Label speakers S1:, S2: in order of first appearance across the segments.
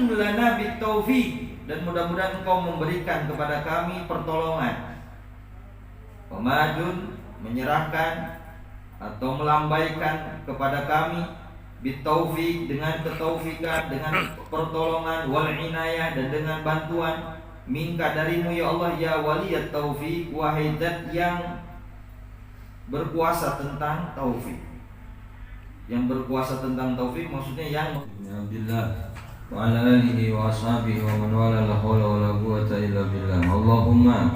S1: kun lana bitaufiq, dan mudah-mudahan Engkau memberikan kepada kami pertolongan. Pemadun, menyerahkan atau melambaikan kepada kami, bitaufiq, dengan ketaufikan, dengan pertolongan, wal inayah, dan dengan bantuan, minka, darimu ya Allah, ya waliyat taufiq, wahai zat yang berkuasa tentang taufik. Yang berkuasa tentang taufik maksudnya yang Alhamdulillah wa ala alihi wa ashabihi wa man wala, la haula wala quwwata illa billah. Allahumma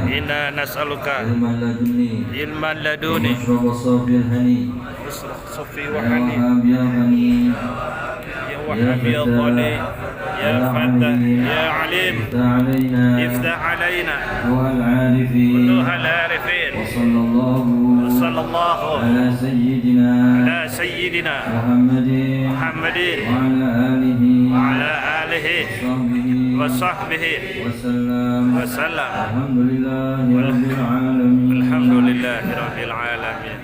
S1: inna nas'aluka ilman laduni wa safil hani wa hani ya wahhab ya dhali ya fattah ya alim iftah alaina wa al-arifin wa sallallahu ala sayyidina Muhammadin wa ala alihi wa sahbihi wa sallam. Alhamdulillahi rabbil alamin.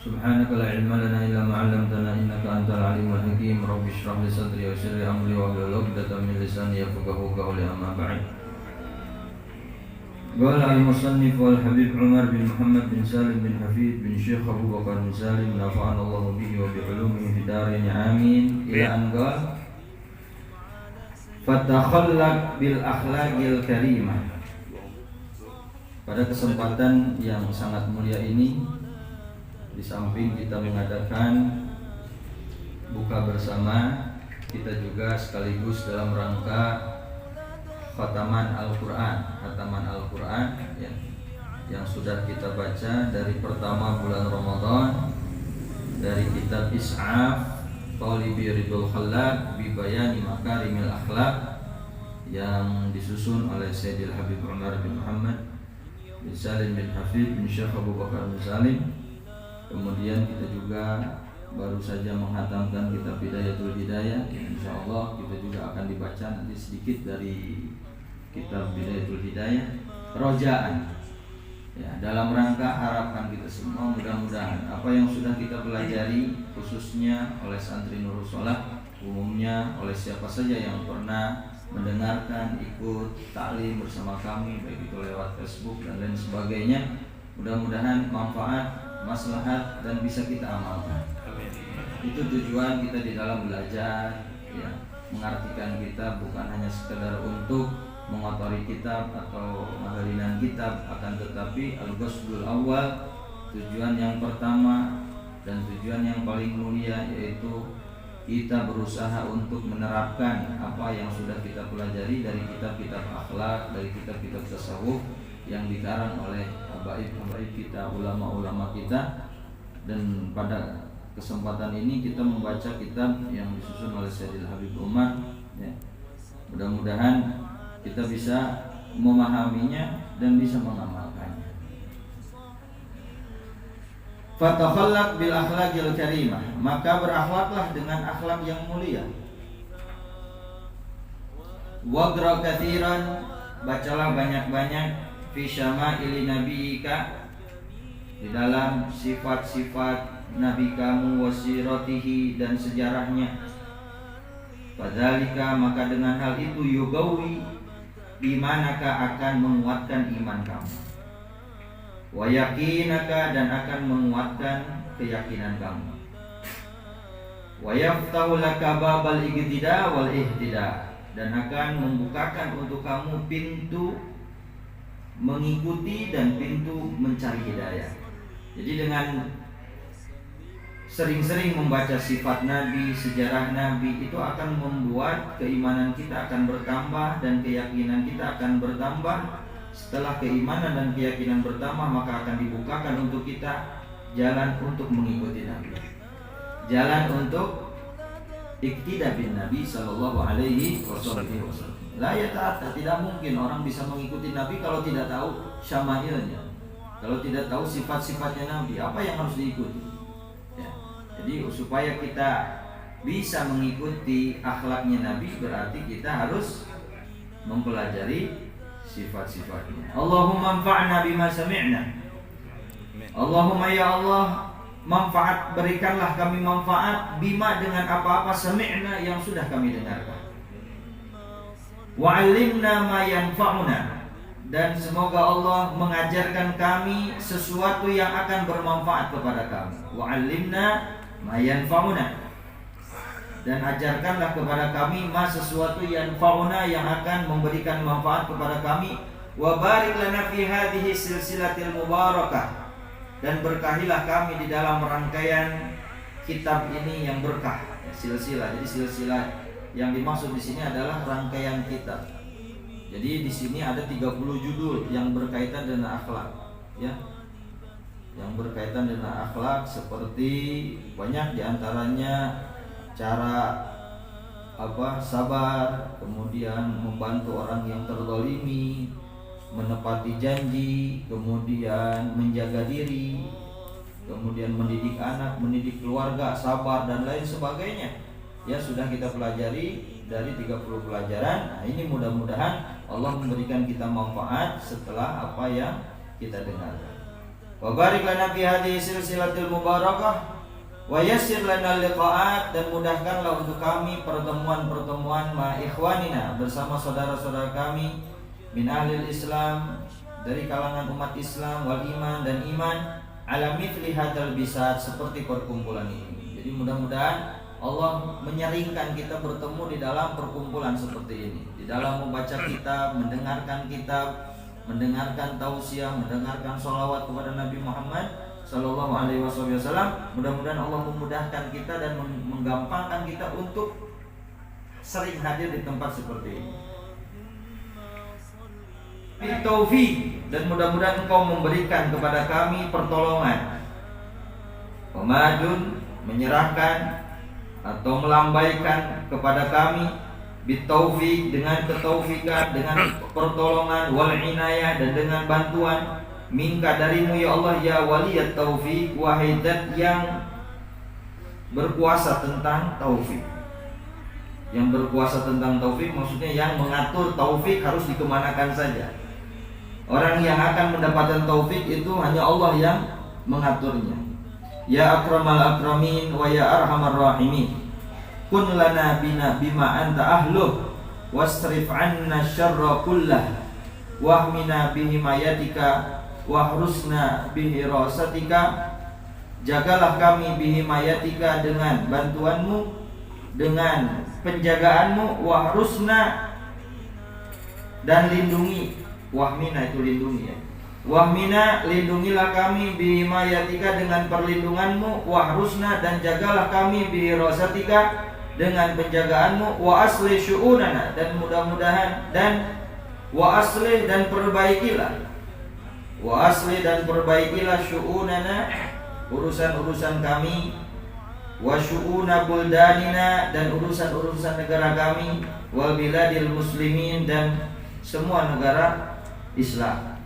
S1: Subhanaka la ilma lana illa ma 'allamtana innaka antal alimul hakim. Rabbi shrah li sadri wa yassir li amri wa hlul 'uqdatam min lisani yafqahu qawli. Amma ba'd. Qala al-musannif wal habib Umar bin Muhammad bin Salim bin Hafid bin Syekh Abu Bakar bin Salim, nafa'ana Allahu bihi wa bi 'ulumihi fid dharain amin. Ila an qala fatakhallaq bil akhlaqil karimah. Pada kesempatan yang sangat mulia ini, di samping kita mengadakan buka bersama, kita juga sekaligus dalam rangka khataman Al-Quran ya, yang sudah kita baca dari pertama bulan Ramadan, dari kitab Is'af Talibi Ridul Khallaq bi Bayani Makarimil Akhlaq, yang disusun oleh Sayyidil Habib Umar bin Muhammad bin Salim bin Hafid bin Syekh Abu Bakar bin Salim. Kemudian kita juga baru saja menghatamkan kitab Bidayatul Hidayah. InsyaAllah kita juga akan dibaca nanti sedikit dari kitab Bidayatul Hidayah. Rojaan ya, dalam rangka harapan kita semua, mudah-mudahan apa yang sudah kita pelajari, khususnya oleh santri Nurul Sholah, umumnya oleh siapa saja yang pernah mendengarkan, ikut taklim bersama kami, baik itu lewat Facebook dan lain sebagainya, mudah-mudahan manfaat, maslahat, dan bisa kita amalkan. Itu tujuan kita di dalam belajar ya, mengartikan kitab bukan hanya sekedar untuk mengotori kitab atau menghalinan kitab, akan tetapi al-qasdul awal, tujuan yang pertama dan tujuan yang paling mulia, yaitu kita berusaha untuk menerapkan apa yang sudah kita pelajari dari kitab-kitab akhlak, dari kitab-kitab tasawuf yang dikarang oleh habaib-habaib kita, ulama-ulama kita. Dan pada kesempatan ini kita membaca kitab yang disusun oleh Sayyidil Habib Umar ya. Mudah-mudahan kita bisa memahaminya dan bisa mengamalkannya. Fatakhallaq bil akhlaqil karimah, maka berakhlaklah dengan akhlak yang mulia. Waqra katsiran, bacalah banyak-banyak, fi syama'ili nabiyika, di dalam sifat-sifat nabi kamu, wasiratihi, dan sejarahnya. Fadzalika, maka dengan hal itu, yugawi, bimanaka, akan menguatkan iman kamu, wa yakinaka, dan akan menguatkan keyakinan kamu, wa yaftahu laka babal iqtida wal ihtida, dan akan membukakan untuk kamu pintu mengikuti dan pintu mencari hidayah. Jadi dengan sering-sering membaca sifat Nabi, sejarah Nabi, itu akan membuat keimanan kita akan bertambah dan keyakinan kita akan bertambah. Setelah keimanan dan keyakinan bertambah, maka akan dibukakan untuk kita jalan untuk mengikuti Nabi, jalan untuk iqtida bin Nabi sallallahu alaihi wasallam. La yata'atta, tidak mungkin orang bisa mengikuti Nabi kalau tidak tahu syama'ilnya, kalau tidak tahu sifat-sifatnya Nabi, apa yang harus diikuti ya. Jadi supaya kita bisa mengikuti akhlaknya Nabi, berarti kita harus mempelajari sifat-sifatnya. Allahumma anfa'na bima sami'na. Allahumma ya Allah, manfaat, berikanlah kami manfaat bima dengan apa-apa sami'na yang sudah kami dengarkan. Wa 'allimna ma yanfa'una, dan semoga Allah mengajarkan kami sesuatu yang akan bermanfaat kepada kami. Wa 'allimna ma yanfa'una, dan ajarkanlah kepada kami ma sesuatu yanfa'una yang akan memberikan manfaat kepada kami. Wa barik lana fi hadhihi silsilatil mubarakah, dan berkahilah kami di dalam rangkaian kitab ini yang berkah. Silsilah, jadi silsilah yang dimaksud di sini adalah rangkaian kitab. Jadi di sini ada 30 judul yang berkaitan dengan akhlak, ya. Yang berkaitan dengan akhlak, seperti banyak diantaranya cara sabar, kemudian membantu orang yang terzalimi, menepati janji, kemudian menjaga diri, kemudian mendidik anak, mendidik keluarga, sabar dan lain sebagainya. Ya, sudah kita pelajari dari 30 pelajaran. Nah, ini mudah-mudahan Allah memberikan kita manfaat setelah apa yang kita dengarkan. Wa barik lana fi hadhihi silsilatil mubarakah wa yassir lana liqa'at, dan mudahkanlah untuk kami pertemuan-pertemuan ma ikhwanina, bersama saudara-saudara kami min ahlil Islam, dari kalangan umat Islam, wal iman, dan iman, ala mithli hadzal bisat, seperti perkumpulan ini. Jadi mudah-mudahan Allah menyeringkan kita bertemu di dalam perkumpulan seperti ini, di dalam membaca kitab, mendengarkan kitab, mendengarkan tausiah, mendengarkan sholawat kepada Nabi Muhammad Sallallahu Alaihi Wasallam. Mudah-mudahan Allah memudahkan kita dan menggampangkan kita untuk sering hadir di tempat seperti ini. Taufik, dan mudah-mudahan Engkau memberikan kepada kami pertolongan. Pemadun, menyerahkan atau melambaikan kepada kami, bitaufik, dengan ketaufikan, dengan pertolongan, wal inayah, dan dengan bantuan, minka, darimu ya Allah, ya waliyat taufik, wahai zat yang berkuasa tentang taufik. Yang berkuasa tentang taufik maksudnya yang mengatur taufik harus dikemanakan saja. Orang yang akan mendapatkan taufik itu hanya Allah yang mengaturnya. Ya akramal akramin wa ya arhamar rahimin, kun lana bima anta ahluh, wasrif anna syarra kullah, wahmina bihimayatika, wahrusna bihirasatika. Jagalah kami bihimayatika, dengan bantuanmu, dengan penjagaanmu, wahrusna, dan lindungi. Wahmina itu lindungi, ya. Wahmina, lindungilah kami bihimayatika, dengan perlindunganmu, wahrusna, dan jagalah kami bihirasatika, dengan penjagaanmu, wa aslih syu'unana, dan mudah-mudahan, dan wa aslih, dan perbaikilah, wa aslih, dan perbaikilah syu'unana, urusan-urusan kami, wa syu'una buldanina, dan urusan-urusan negara kami, wal biladil muslimin, dan semua negara Islam.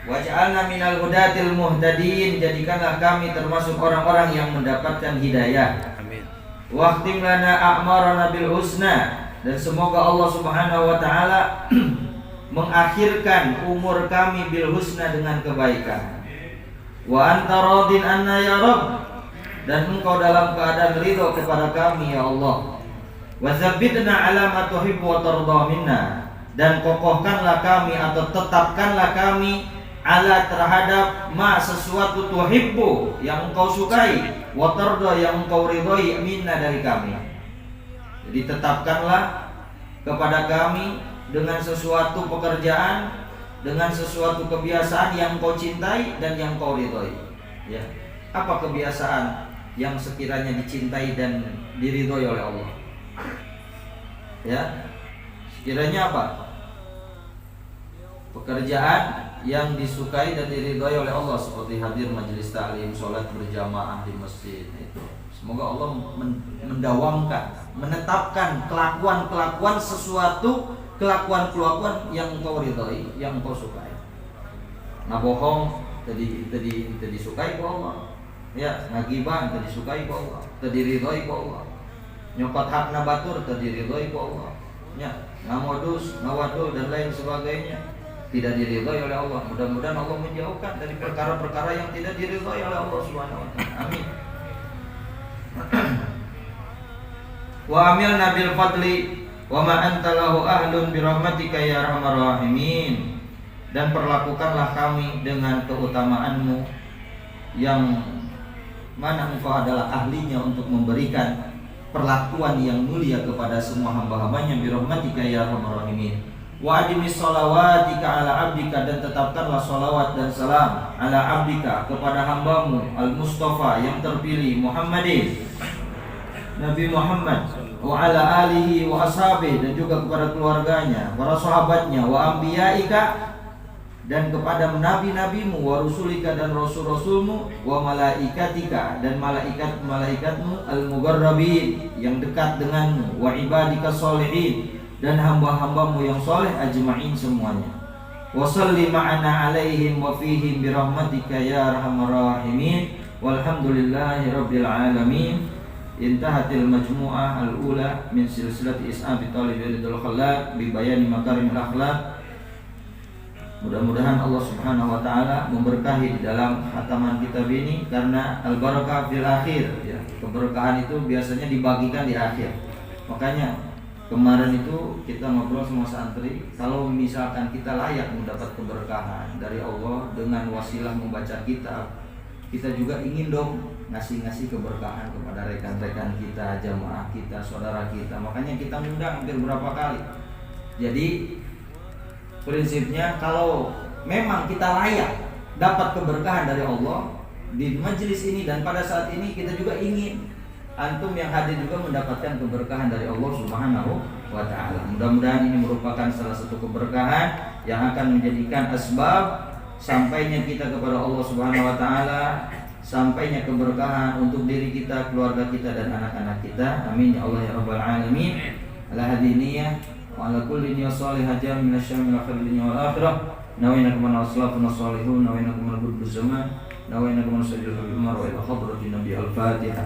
S1: Waj'alna minal hudatil muhtadin, jadikanlah kami termasuk orang-orang yang mendapatkan hidayah. Amin. Waqtim lana a'marana bil husna, dan semoga Allah Subhanahu wa taala mengakhirkan umur kami bil husna, dengan kebaikan. Wa anta radin anna ya Rabb, dan Engkau dalam keadaan ridho kepada kami ya Allah. Wa tsabbitna ala ma tuhibbu wa tarda minna, dan kokohkanlah kami atau tetapkanlah kami ala terhadap ma sesuatu tuhibbu yang Engkau sukai, wa tarda yang Engkau ridhoi, minna dari kami. Jadi tetapkanlah kepada kami dengan sesuatu pekerjaan, dengan sesuatu kebiasaan yang Engkau cintai dan yang Engkau ridhoi. Ya. Apa kebiasaan yang sekiranya dicintai dan diridhoi oleh Allah? Ya. Sekiranya apa? Pekerjaan yang disukai dan diridhai oleh Allah, seperti hadir majelis ta'lim, sholat berjamaah di masjid itu. Semoga Allah mendawamkan, menetapkan kelakuan-kelakuan sesuatu, kelakuan-kelakuan yang Engkau ridhai, yang Engkau sukai. Nah, bohong tadi disukai ku Allah. Ya, ngagibah tadi disukai ku Allah, tadi ridhai ku Allah. Nyokot hakna batur tadi ridhai ku Allah. Ya, ngamodus, ngawadul, dan lain sebagainya. tidak diridhai oleh Allah. Mudah-mudahan Allah menjauhkan dari perkara-perkara yang tidak diridhai oleh Allah Subhanahu wa taala. Amin. Wa amilna bil fadli wa ma anta lahu ahlun bi rahmatika ya arhamar rahimin. Dan perlakukanlah kami dengan keutamaanmu yang mana engkau adalah ahlinya untuk memberikan perlakuan yang mulia kepada semua hamba-hambanya bi rahmatika ya arhamar rahimin. Wa adimis shalawatika ala abdika, dan tetapkanlah salawat dan salam ala abdika kepada hambamu al-Mustafa yang terpilih Muhammadin Nabi Muhammad, wa ala alihi wa ashabihi, dan juga kepada keluarganya, para sahabatnya, wa anbiyaika, dan kepada nabi-nabimu, wa rusulika, dan rasul-rasulmu, wa malaikatika, dan malaikat-malaikatmu al-mugarrabin yang dekat denganmu, wa ibadika sholihin, dan hamba-hambamu yang soleh ajma'in semuanya. Wa salli ma'ana alaihim wa fihim birahmatika ya arhamar rahimin. Walhamdulillahi rabbil alamin. Intahatil majmu'ah al-ula min silsilati is'abi talibil khallaq bi bayani makarimil akhlaq. Mudah-mudahan Allah Subhanahu wa taala memberkahi di dalam khataman kitab ini, karena al-barakah fil akhir ya. Keberkahan itu biasanya dibagikan di akhir. Makanya kemarin itu kita ngobrol sama santri, kalau misalkan kita layak mendapat keberkahan dari Allah dengan wasilah membaca kitab, kita juga ingin dong ngasih keberkahan kepada rekan-rekan kita, jamaah kita, saudara kita. Makanya kita undang hampir berapa kali. Jadi prinsipnya kalau memang kita layak dapat keberkahan dari Allah di majelis ini, dan pada saat ini kita juga ingin antum yang hadir juga mendapatkan keberkahan dari Allah Subhanahu wa taala. Mudah-mudahan ini merupakan salah satu keberkahan yang akan menjadikan asbab sampainya kita kepada Allah Subhanahu wa taala, sampainya keberkahan untuk diri kita, keluarga kita, dan anak-anak kita. Amin ya Allah ya rabbal alamin. Ala hadiniyah wa ala kulli niyyah salihah minasyamil khairin wal akhirah. Nawaiنا كما أصلافنا الصالحون نوينا كما البدر الزمان نوينا كما نسجل في الأمر وإلى حضرة النبي الفاتحة.